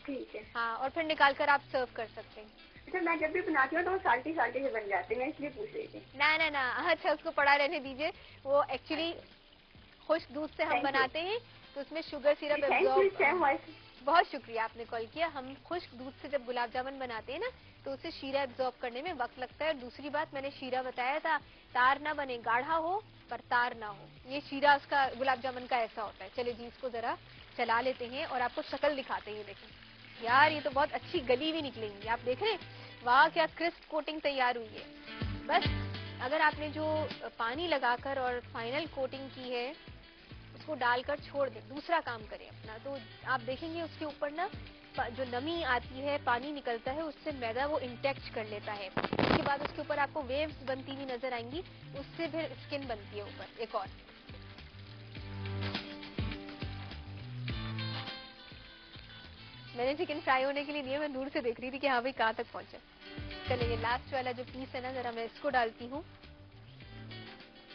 ठीक है। हाँ, और फिर निकाल कर आप सर्व कर सकते हैं। अच्छा, मैं जब भी बनाती हूँ तो वो साल्टी साल्टी से बन जाते हैं, मैं इसलिए पूछ रही थी। ना, अच्छा उसको पड़ा रहने दीजिए। वो एक्चुअली खुश्क दूध से हम बनाते हैं तो उसमें शुगर सिरप एब्जॉर्ब। बहुत शुक्रिया, आपने कॉल किया। हम खुश्क दूध से जब गुलाब जामुन बनाते हैं ना तो उसे शीरा एब्जॉर्ब करने में वक्त लगता है। दूसरी बात, मैंने शीरा बताया था, तार ना बने, गाढ़ा हो पर तार ना हो, ये शीरा उसका गुलाब जामुन का ऐसा होता है। चलिए जी, इसको जरा चला लेते हैं और आपको शक्ल दिखाते हैं। देखें यार, ये तो बहुत अच्छी गली भी निकलेंगी। आप देख रहे हैं, वाह क्या क्रिस्प कोटिंग तैयार हुई है। बस अगर आपने जो पानी लगाकर और फाइनल कोटिंग की है उसको डालकर छोड़ दें, दूसरा काम करें अपना, तो आप देखेंगे उसके ऊपर ना जो नमी आती है, पानी निकलता है, उससे मैदा वो इंटेक्ट कर लेता है। उसके बाद उसके ऊपर आपको वेव्स बनती हुई नजर आएंगी, उससे फिर स्किन बनती है ऊपर। एक और मैंने चिकन फ्राई होने के लिए दिया, मैं दूर से देख रही थी कि हाँ भाई कहाँ तक पहुंचे। चलिए, ये लास्ट वाला जो पीस है ना, जरा मैं इसको डालती हूँ,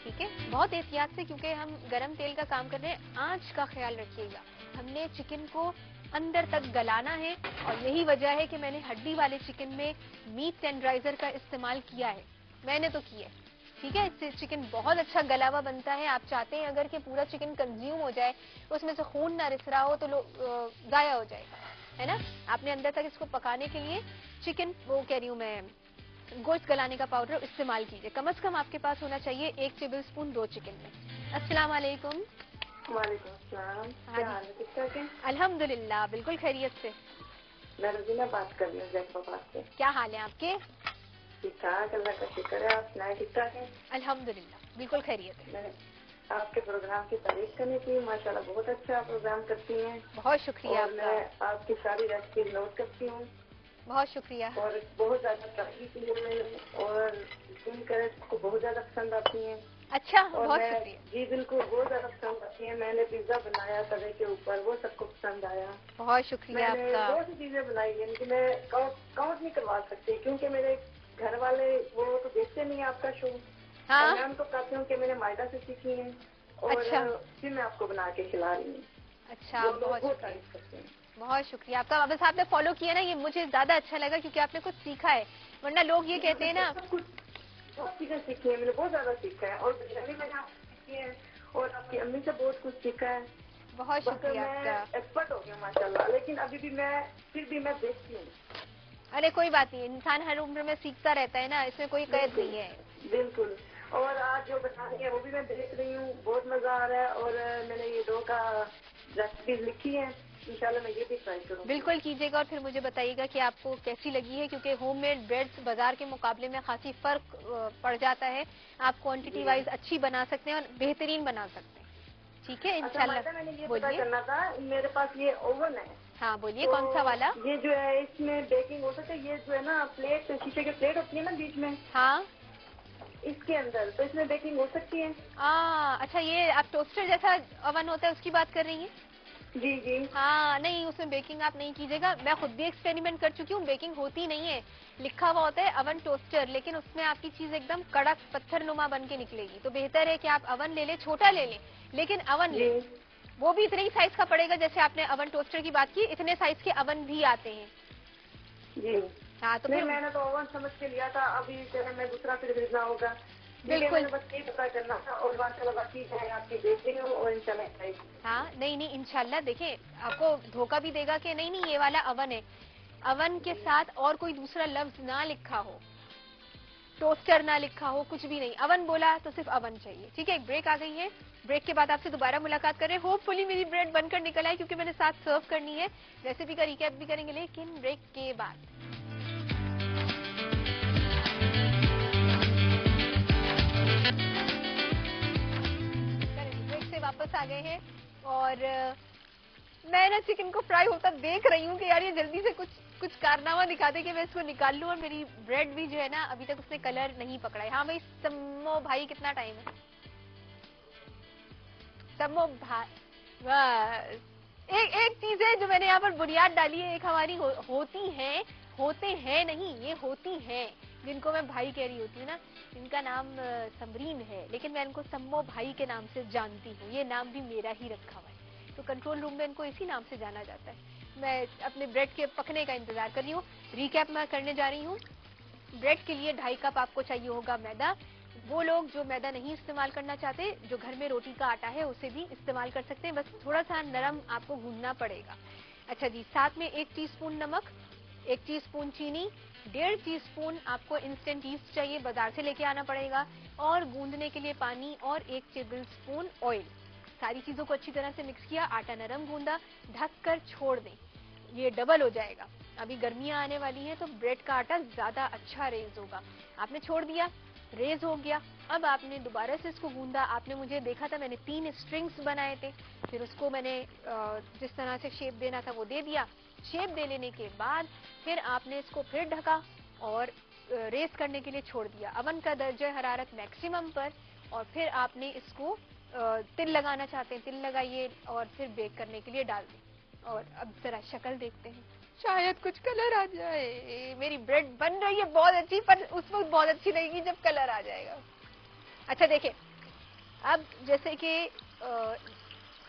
ठीक है, बहुत एहतियात से, क्योंकि हम गरम तेल का काम कर रहे हैं। आंच का ख्याल रखिएगा, हमने चिकन को अंदर तक गलाना है और यही वजह है कि मैंने हड्डी वाले चिकन में मीट टेंडराइजर का इस्तेमाल किया है। मैंने तो किया है, ठीक है, इससे चिकन बहुत अच्छा गला हुआ बनता है। आप चाहते हैं अगर कि पूरा चिकन कंज्यूम हो जाए, उसमें से खून ना रिस रहा हो तो जाया हो जाएगा, है ना। आपने अंदर तक इसको पकाने के लिए चिकन, वो कह रही हूँ मैं, गोश्त गलाने का पाउडर इस्तेमाल कीजिए। कम से कम आपके पास होना चाहिए 1 टेबल स्पून 2 चिकन में। अस्सलाम वालेकुम। वालेकुम अस्सलाम। क्या हाल है? ठीक है, अल्हम्दुलिल्लाह, बिल्कुल खैरियत से। मैं रजीना बात कर रही हूँ जैकबाबाद से। क्या हाल है आपके? ठीक ठाक, अल्लाह का शुक्र है। आप सुनाए, ठीक ठाक है? अल्हम्दुलिल्लाह, बिल्कुल खैरियत है। मैंने आपके प्रोग्राम की तारीफ करनी थी, माशाल्लाह बहुत अच्छा प्रोग्राम करती हैं। बहुत शुक्रिया और मैं आपकी सारी रेसिपी नोट करती हूँ। बहुत शुक्रिया। और बहुत ज्यादा ट्राई की है मैंने, और को बहुत ज्यादा पसंद आती हैं। अच्छा, और बहुत शुक्रिया जी बिल्कुल, बहुत ज्यादा पसंद आती है। मैंने पिज्जा बनाया तवे के ऊपर, वो सबको पसंद आया। बहुत शुक्रिया मैंने आपका। बहुत सी चीजें बनाई है, लेकिन मैं काउंट नहीं करवा सकती क्योंकि मेरे घर वाले वो तो देखते नहीं है आपका शो। हाँ, मैं उनको कहती हूँ कि मैंने मायदा से सीखी है और अच्छा, फिर मैं आपको बना के खिला रही हूँ। अच्छा, बहुत शुक्रिया आपका। बस आपने फॉलो किया ना, ये मुझे ज्यादा अच्छा लगा क्योंकि आपने कुछ सीखा है, वरना लोग ये कहते हैं ना। बहुत चीजें सीखी है मैंने, बहुत ज्यादा सीखा है, और बिरयानी मैंने आपसे सीखी है और आपकी अम्मी से बहुत कुछ सीखा है। बहुत शुक्रिया आपका। मैं एक्सपर्ट हो गया माशाल्लाह, लेकिन अभी भी मैं देखती हूँ। अरे कोई बात नहीं, इंसान हर उम्र में सीखता रहता है ना, इसमें कोई कैद नहीं है। बिल्कुल। और आज जो बता रही है वो भी मैं देख रही हूँ, बहुत मजा आ रहा है। और मैंने ये रेसिपीज लिखी है, इंशाल्लाह मैं ये भी ट्राई करूँगी। बिल्कुल कीजिएगा और फिर मुझे बताइएगा कि आपको कैसी लगी है, क्योंकि होममेड ब्रेड्स बाजार के मुकाबले में खासी फर्क पड़ जाता है। आप क्वांटिटी वाइज अच्छी बना सकते हैं और बेहतरीन बना सकते हैं। ठीक है, इंशाल्लाह। अच्छा, मैंने ये पता करना था, मेरे पास ये ओवन है। हाँ बोलिए, तो कौन सा वाला? ये जो है इसमें बेकिंग हो सकता है, ये जो है ना प्लेट, शीशे की प्लेट होती है ना बीच में, हाँ, इसके अंदर, तो इसमें बेकिंग हो सकती है? अच्छा, ये आप टोस्टर जैसा ओवन होता है उसकी बात कर रही हैं? जी जी। हाँ, नहीं, उसमें बेकिंग आप नहीं कीजिएगा। मैं खुद भी एक्सपेरिमेंट कर चुकी हूँ, बेकिंग होती नहीं है। लिखा हुआ होता है अवन टोस्टर, लेकिन उसमें आपकी चीज एकदम कड़क पत्थर नुमा बन के निकलेगी। तो बेहतर है कि आप अवन ले लें, छोटा ले लें, लेकिन अवन ले। वो भी इतने ही साइज का पड़ेगा, जैसे आपने अवन टोस्टर की बात की, इतने साइज के अवन भी आते हैं। जी हाँ, तो नहीं, मैंने तो ओवन समझ के लिया था, अभी जो है मैं दूसरा फिर खरीदना होगा। बिल्कुल, बस ये पता करना था, और बाकी है आपकी देखेंगे और इंशाल्लाह। हाँ, नहीं, इंशाल्लाह। देखिए, आपको धोखा भी देगा कि नहीं ये वाला अवन है। अवन के साथ और कोई दूसरा लफ्ज ना लिखा हो, टोस्टर ना लिखा हो, कुछ भी नहीं, अवन बोला तो सिर्फ अवन चाहिए। ठीक है, एक ब्रेक आ गई है, ब्रेक के बाद आपसे दोबारा मुलाकात करें। होपफुली मेरी ब्रेड बनकर निकल आए, क्योंकि मैंने साथ सर्व करनी है। रेसिपी का रिकैप भी करेंगे, लेकिन ब्रेक के बाद। ब्रेक से वापस आ गए हैं और मैं ना चिकन को फ्राई होता देख रही हूँ कि यार ये जल्दी से कुछ कारनामा दिखा दे कि मैं इसको निकाल लूं। और मेरी ब्रेड भी जो है ना, अभी तक उसने कलर नहीं पकड़ा है। हाँ भाई सम्मो भाई, कितना टाइम है? सम्मो भाई, बस एक चीज है जो मैंने यहाँ पर बुनियाद डाली है। एक हमारी होते हैं नहीं, ये होती हैं, जिनको मैं भाई कह रही होती हूँ ना, इनका नाम समरीन है, लेकिन मैं इनको सम्मो भाई के नाम से जानती हूँ। ये नाम भी मेरा ही रखा हुआ है, तो कंट्रोल रूम में इनको इसी नाम से जाना जाता है। मैं अपने ब्रेड के पकने का इंतजार कर रही हूँ। रिकैप मैं करने जा रही हूँ। ब्रेड के लिए 2.5 कप आपको चाहिए होगा मैदा। वो लोग जो मैदा नहीं इस्तेमाल करना चाहते, जो घर में रोटी का आटा है उसे भी इस्तेमाल कर सकते हैं, बस थोड़ा सा नरम आपको गूंदना पड़ेगा। अच्छा जी, साथ में 1 टीस्पून नमक, 1 टीस्पून चीनी, 1.5 टीस्पून आपको इंस्टेंट ईस्ट चाहिए, बाजार से लेके आना पड़ेगा, और गूंदने के लिए पानी, और 1 टेबल स्पून ऑयल। सारी चीजों को अच्छी तरह से मिक्स किया, आटा नरम गूंदा, ढककर छोड़ दें, ये डबल हो जाएगा। अभी गर्मियां आने वाली हैं तो ब्रेड का आटा ज्यादा अच्छा रेज होगा। आपने छोड़ दिया, रेज हो गया। अब आपने दोबारा से इसको गूंदा। आपने मुझे देखा था, मैंने 3 स्ट्रिंग्स बनाए थे, फिर उसको मैंने जिस तरह से शेप देना था वो दे दिया। शेप दे लेने के बाद फिर आपने इसको फिर ढका और रेस करने के लिए छोड़ दिया, अवन का दर्जा हरारत मैक्सिमम पर। और फिर आपने इसको तिल लगाना चाहते हैं तिल लगाइए, और फिर बेक करने के लिए डाल दें। और अब जरा शक्ल देखते हैं, शायद कुछ कलर आ जाए। मेरी ब्रेड बन रही है बहुत अच्छी, पर उस वक्त बहुत अच्छी लगेगी जब कलर आ जाएगा। अच्छा देखिए, अब जैसे कि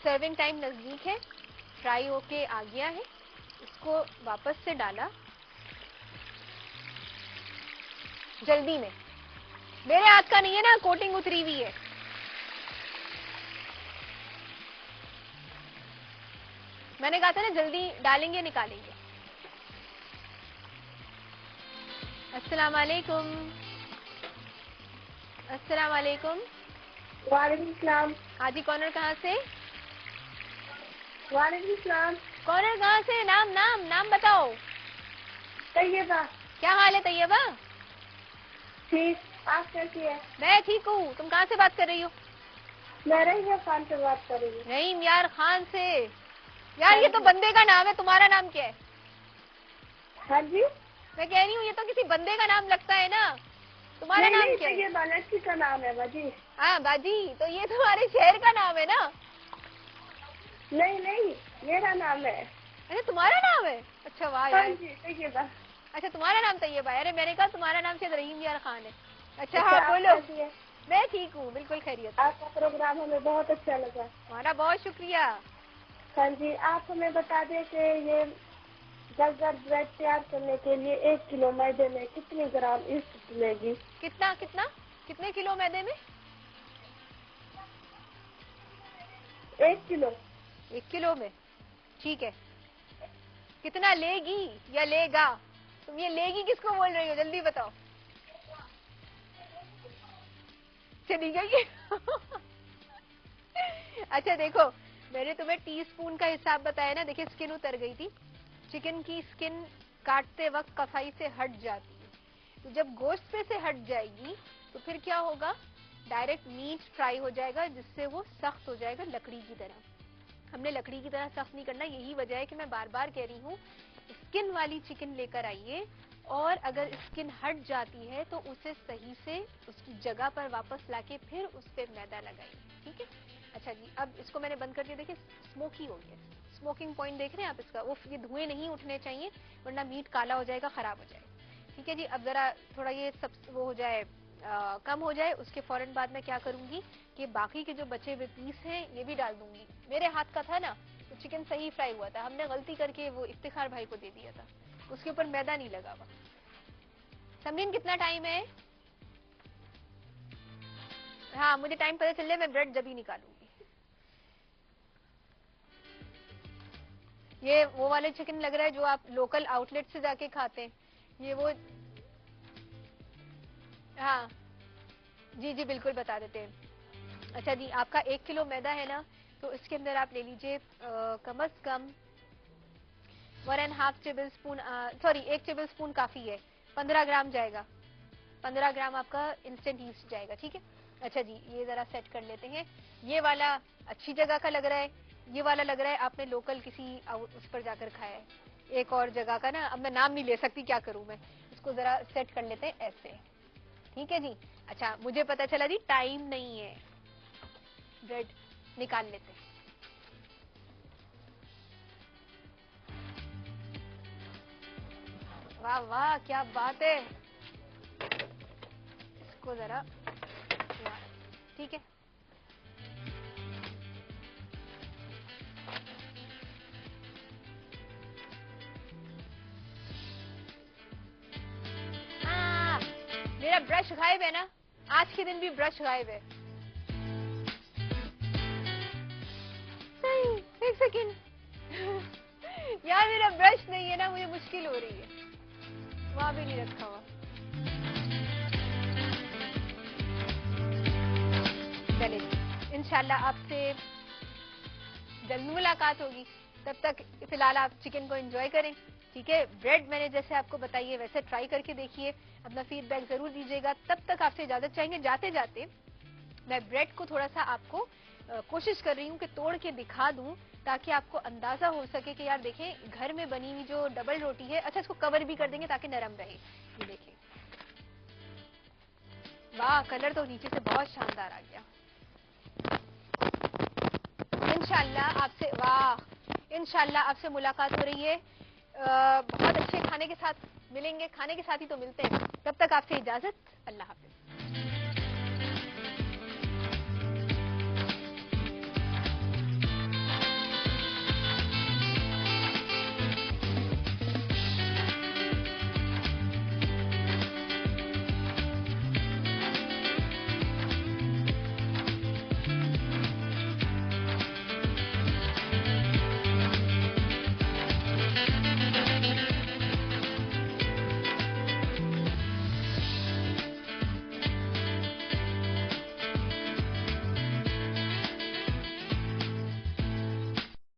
सर्विंग टाइम नजदीक है, फ्राई होके आ गया है, इसको वापस से डाला जल्दी में। मेरे हाथ का नहीं है ना, कोटिंग उतरी हुई है। मैंने कहा था ना जल्दी डालेंगे निकालेंगे। अस्सलाम वालेकुम। अस्सलाम वालेकुम। वालेकुम सलाम। हाजी, कॉर्नर कहाँ से? वालेकुम सलाम। कॉर्नर कहाँ से? नाम नाम नाम बताओ। तैयबा। क्या हाल है तैयबा? ठीक, आप कैसी है? मैं ठीक हूँ। तुम कहाँ से बात कर रही हो? मैं रहीम खान से बात कर रही हूँ। रहीम यार खान से? यार ये तो बंदे का नाम है, तुम्हारा नाम क्या है? हाँ जी, मैं कह रही हूँ ये तो किसी बंदे का नाम लगता है ना, तुम्हारा नाम क्या है? ये बालाजी का नाम है बाजी। हाँ बाजी, तो ये तुम्हारे शहर का नाम है ना? नहीं नहीं, मेरा नाम है। अच्छा तुम्हारा नाम है? अच्छा वाह यार। हाँ जी, तैयबा। अच्छा तुम्हारा नाम तैयबा है? अरे मैंने कहा तुम्हारा नाम शायद रहीम यार खान है। अच्छा हाँ बोलो। मैं ठीक हूँ, बिल्कुल खैरियत। आपका प्रोग्राम हमें बहुत अच्छा लगा। तुम्हारा बहुत शुक्रिया। हाँ जी, आप हमें बता दें कि ये बर्गर ब्रेड तैयार करने के लिए 1 किलो मैदे में कितनी ग्राम ईस्ट लेगी? कितना कितना कितने किलो मैदे में? 1 किलो। 1 किलो में, ठीक है। कितना लेगी या लेगा? तुम ये लेगी किसको बोल रही हो, जल्दी बताओ। चली गई। अच्छा देखो, मैंने तुम्हें टीस्पून का हिसाब बताया ना। देखिए स्किन उतर गई थी। चिकन की स्किन काटते वक्त कसाई से हट जाती है, तो जब गोश्त पे से हट जाएगी तो फिर क्या होगा, डायरेक्ट मीट फ्राई हो जाएगा, जिससे वो सख्त हो जाएगा लकड़ी की तरह। हमने लकड़ी की तरह सख्त नहीं करना। यही वजह है कि मैं बार बार कह रही हूँ स्किन वाली चिकन लेकर आइए, और अगर स्किन हट जाती है तो उसे सही से उसकी जगह पर वापस लाके फिर उस पर मैदा लगाइए। ठीक है। अच्छा जी, अब इसको मैंने बंद कर दिया। देखिए स्मोकी हो गया, स्मोकिंग पॉइंट देख रहे हैं आप इसका। वो ये धुएं नहीं उठने चाहिए, वरना मीट काला हो जाएगा, खराब हो जाएगा। ठीक है जी। अब जरा थोड़ा ये सब वो हो जाए, कम हो जाए, उसके फौरन बाद मैं क्या करूंगी कि बाकी के जो बचे हुए पीस हैं ये भी डाल दूंगी। मेरे हाथ का था ना, तो चिकन सही फ्राई हुआ था। हमने गलती करके वो इफ्तिखार भाई को दे दिया था, उसके ऊपर मैदा नहीं लगा हुआ। समरीन कितना टाइम है? हाँ, मुझे टाइम पता चल जाए, मैं ब्रेड जब ही निकालूंगी। ये वो वाले चिकन लग रहा है जो आप लोकल आउटलेट से जाके खाते हैं, ये वो। हाँ जी जी, बिल्कुल बता देते हैं। अच्छा जी, आपका 1 किलो मैदा है ना, तो इसके अंदर आप ले लीजिए कम से कम 1.5 table spoon, sorry 1 table spoon काफी है, 15 ग्राम जाएगा। 15 ग्राम आपका इंस्टेंट ईस्ट जाएगा। ठीक है। अच्छा जी, ये जरा सेट कर लेते हैं। ये वाला अच्छी जगह का लग रहा है, ये वाला लग रहा है आपने लोकल किसी उस पर जाकर खाया है, एक और जगह का ना। अब मैं नाम नहीं ले सकती, क्या करूं मैं। इसको जरा सेट कर लेते हैं ऐसे। ठीक है जी। अच्छा, मुझे पता चला जी टाइम नहीं है, ब्रेड निकाल लेते हैं। वाह वाह, क्या बात है। इसको जरा, ठीक है। मेरा ब्रश गायब है ना, आज के दिन भी ब्रश गायब है। नहीं, एक सेकेंड। यार मेरा ब्रश नहीं है ना, मुझे मुश्किल हो रही है। वहां भी नहीं रखा हुआ। चलिए, इंशाल्लाह आपसे जल्द मुलाकात होगी। तब तक फिलहाल आप चिकन को एंजॉय करें। ठीक है। ब्रेड मैंने जैसे आपको बताई है वैसे ट्राई करके देखिए, अपना फीडबैक जरूर दीजिएगा। तब तक आपसे इजाजत चाहेंगे। जाते जाते मैं ब्रेड को थोड़ा सा आपको कोशिश कर रही हूँ कि तोड़ के दिखा दूं, ताकि आपको अंदाजा हो सके कि यार देखें घर में बनी हुई जो डबल रोटी है। अच्छा, इसको कवर भी कर देंगे ताकि नरम रहे। ये देखें, वाह, कलर तो नीचे से बहुत शानदार आ गया। इंशाल्लाह आपसे, वाह, इंशाल्लाह आपसे मुलाकात हो रही है। बहुत अच्छे खाने के साथ मिलेंगे, खाने के साथ ही तो मिलते हैं। तब तक आपसे इजाजत, अल्लाह हाफिज।